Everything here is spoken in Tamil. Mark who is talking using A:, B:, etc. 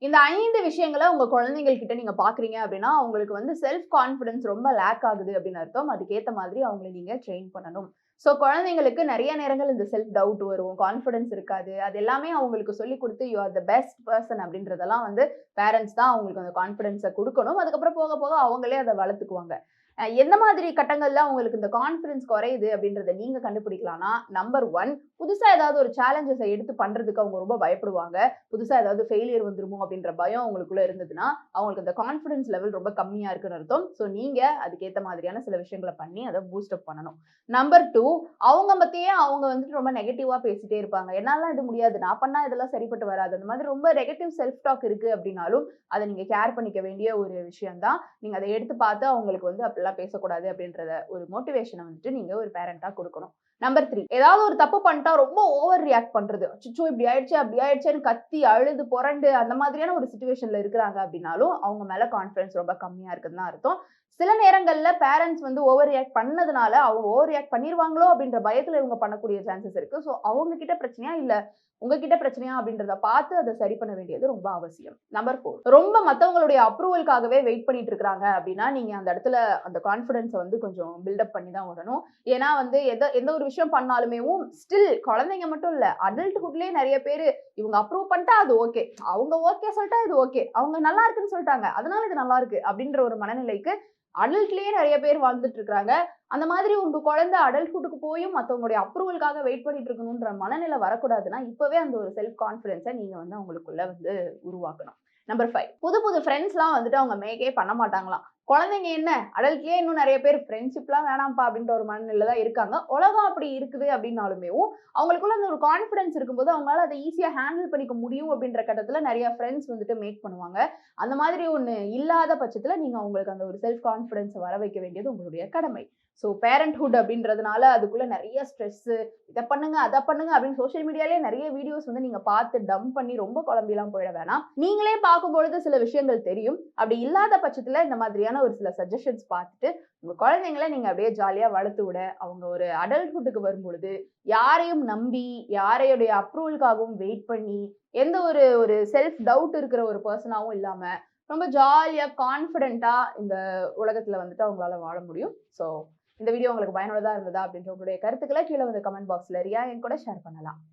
A: இந்த 5 விஷயங்கள உங்க குழந்தைகள் கிட்ட நீங்க பார்க்குறீங்க அப்படின்னா, அவங்களுக்கு வந்து செல்ஃப் கான்ஃபிடன்ஸ் ரொம்ப லேக் ஆகுது அப்படின்னு அர்த்தம். அதுக்கேத்த மாதிரி அவங்கள நீங்க ட்ரெயின் பண்ணணும். ஸோ குழந்தைங்களுக்கு நெறைய நேரங்கள் இந்த செல்ஃப் டவுட் வரும். கான்ஃபிடன்ஸ் இருக்காது. அது எல்லாமே அவங்களுக்கு சொல்லிக் குடுத்து, you are the best person அப்படின்றதெல்லாம் வந்து பேரண்ட்ஸ் தான் அவங்களுக்கு அந்த கான்ஃபிடன்ஸ குடுக்கணும். அதுக்கப்புறம் போக போக அவங்களே அத வளர்த்துக்குவாங்க. எந்த மாதிரி கட்டங்கள்ல உங்களுக்கு இந்த கான்ஃபிடன்ஸ் குறையுது அப்படின்றத நீங்க கண்டுபிடிக்கலாம்னா, நம்பர் 1 புதுசா ஏதாவது ஒரு சேலஞ்சஸ எடுத்து பண்றதுக்கு அவங்க ரொம்ப பயப்படுவாங்க. புதுசா ஏதாவது ஃபெயிலியர் வந்துருமோ அப்படின்ற பயம் அவங்களுக்குள்ள இருந்ததுன்னா, அவங்களுக்கு அந்த கான்ஃபிடன்ஸ் லெவல் ரொம்ப கம்மியா இருக்குன்னு அர்த்தம். ஸோ நீங்க அதுக்கேத்த மாதிரியான சில விஷயங்கள பண்ணி அத பூஸ்ட் அப் பண்ணணும். நம்பர் 2 அவங்க பத்தியே அவங்க வந்துட்டு ரொம்ப நெகட்டிவா பேசிட்டே இருப்பாங்க. என்னால இது முடியாது. நான் பண்ணா இதெல்லாம் சரிப்பட்டு வராது. அந்த மாதிரி ரொம்ப நெகட்டிவ் செல்ஃப் டாக் இருக்கு அப்படின்னாலும், அத நீங்க கேர் பண்ணிக்க வேண்டிய ஒரு விஷயம் தான். நீங்க அத எடுத்து பார்த்து அவங்களுக்கு வந்து அப்படிலாம் பேசக்கூடாது அப்படின்றத ஒரு மோட்டிவேஷன வந்துட்டு நீங்க ஒரு பேரண்டா குடுக்கணும். நம்பர் 3 ஏதாவது ஒரு தப்பு பண்ணிட்டா ரொம்ப ஓவர் ரியாக்ட் பண்றது. அச்சச்சோ! இப்படி ஆயிடுச்சே, அப்படி ஆயிடுச்சேன்னு கத்தி, அழுது, புரண்டு அந்த மாதிரியான ஒரு சிச்சுவேஷன்ல இருக்கிறாங்க அப்படின்னாலும், அவங்க மேல கான்ஃபிடன்ஸ் ரொம்ப கம்மியா இருக்குன்னு தான் அர்த்தம். சில நேரங்கள்ல பேரண்ட்ஸ் வந்து ஓவர் ரியாக்ட் பண்ணதுனால, அவங்க ஓவர் ரியாக்ட் பண்ணிருவாங்களோ அப்படின்ற பயத்துல இவங்க பண்ணக்கூடிய சான்சஸ் இருக்கு. ஸோ அவங்க கிட்ட பிரச்சனையா? இல்ல உங்ககிட்ட பிரச்சனையா? அப்படின்றத பார்த்து அத சரி பண்ண வேண்டியது ரொம்ப அவசியம். நம்பர் 4 ரொம்ப மத்தவங்களுடைய அப்ரூவல்க்காகவே வெயிட் பண்ணிட்டு இருக்காங்க அப்படின்னா, நீங்க அந்த இடத்துல அந்த கான்ஃபிடன்ஸ வந்து கொஞ்சம் பில்டப் பண்ணி தான் விடணும். ஏன்னா வந்து எந்த ஒரு விஷயம் பண்ணாலுமேவும் ஸ்டில் குழந்தைங்க மட்டும் இல்ல. அடல்ட்ஹுட்லயே நெறைய பேரு இவங்க அப்ரூவ் பண்ணிட்டா அது ஓகே. அவங்க ஓகே சொல்ட்டா இது ஓகே. அவங்க நல்லா இருக்குன்னு சொல்ட்டாங்க. அதனால இது நல்லா இருக்கு அப்படின்ற ஒரு மனநிலைக்கு அடல்ட்லயே நெறைய பேர் வாழ்ந்துட்டு இருக்காங்க. அந்த மாதிரி உங்க குழந்தை அடல்ட்ஹுட்க்கு போயும் மத்தவங்களுடைய அப்ரூவல்க்காக வெயிட் பண்ணிட்டு இருக்கணும்ன்ற மனநிலை வரக்கூடாதுன்னா, இப்பவே அந்த ஒரு செல்ஃப் கான்ஃபிடன்ஸ நீங்க வந்து அவங்களுக்குள்ள வந்து உருவாக்கணும். நம்பர் 5 புது புது ஃப்ரெண்ட்ஸ்லாம் வந்துட்டு அவங்க மேக்கே பண்ண மாட்டாங்களாம். குழந்தைங்க என்ன அடல்ட்லயே இன்னும் நெறைய பேர் ஃப்ரெண்ட்ஷிப்லாம் வேணாம்ப்பா அப்படின்ற ஒரு மனநிலையில தான் இருக்காங்க. உலகம் அப்படி இருக்குது அப்படின்னாலுமேவும், அவங்களுக்குள்ள அந்த ஒரு கான்ஃபிடன்ஸ் இருக்கும்போது அவங்களால அத ஈஸியா ஹேண்டில் பண்ணிக்க முடியும் அப்படின்ற கட்டத்துல நெறைய ஃப்ரெண்ட்ஸ் வந்துட்டு மேக் பண்ணுவாங்க. அந்த மாதிரி ஒண்ணு இல்லாத பட்சத்துல நீங்க அவங்களுக்கு அந்த ஒரு செல்ஃப் கான்ஃபிடன்ஸ வர வைக்க வேண்டியது உங்களுடைய கடமை. ஸோ பேரண்ட்ஹுட் அப்படின்றதுனால அதுக்குள்ள நெறைய ஸ்ட்ரெஸ்ஸு, இத பண்ணுங்க, அத பண்ணுங்க அப்படின்னு சோசியல் மீடியாலயே நெறைய வீடியோஸ் வந்து நீங்க பார்த்து டம்ப் பண்ணி ரொம்ப குழம்பிலாம் போயிட வேணாம். நீங்களே பார்க்கும்பொழுது சில விஷயங்கள் தெரியும். அப்படி இல்லாத பட்சத்துல இந்த மாதிரியான ஒரு சில சஜஷன்ஸ் பார்த்துட்டு, உங்க குழந்தைங்கள நீங்க அப்படியே ஜாலியா வளர்த்து விட, அவங்க ஒரு அடல்ட்ஹுட்க்கு வரும்பொழுது, யாரையும் நம்பி, யாரையுடைய அப்ரூவல்க்காகவும் வெயிட் பண்ணி, எந்த ஒரு ஒரு செல்ஃப் டவுட் இருக்கிற ஒரு பெர்சனாவும் இல்லாம, ரொம்ப ஜாலியா, கான்ஃபிடென்ட்டா இந்த உலகத்துல வந்துட்டு அவங்களால வாழ முடியும். ஸோ இந்த வீடியோ உங்களுக்கு பயனுள்ளதா இருந்ததா? அப்படின்ற உங்களுடைய கருத்துக்கள கீழ வந்து கமெண்ட் பாக்ஸ்ல ரியா என் கூட ஷேர் பண்ணலாம்.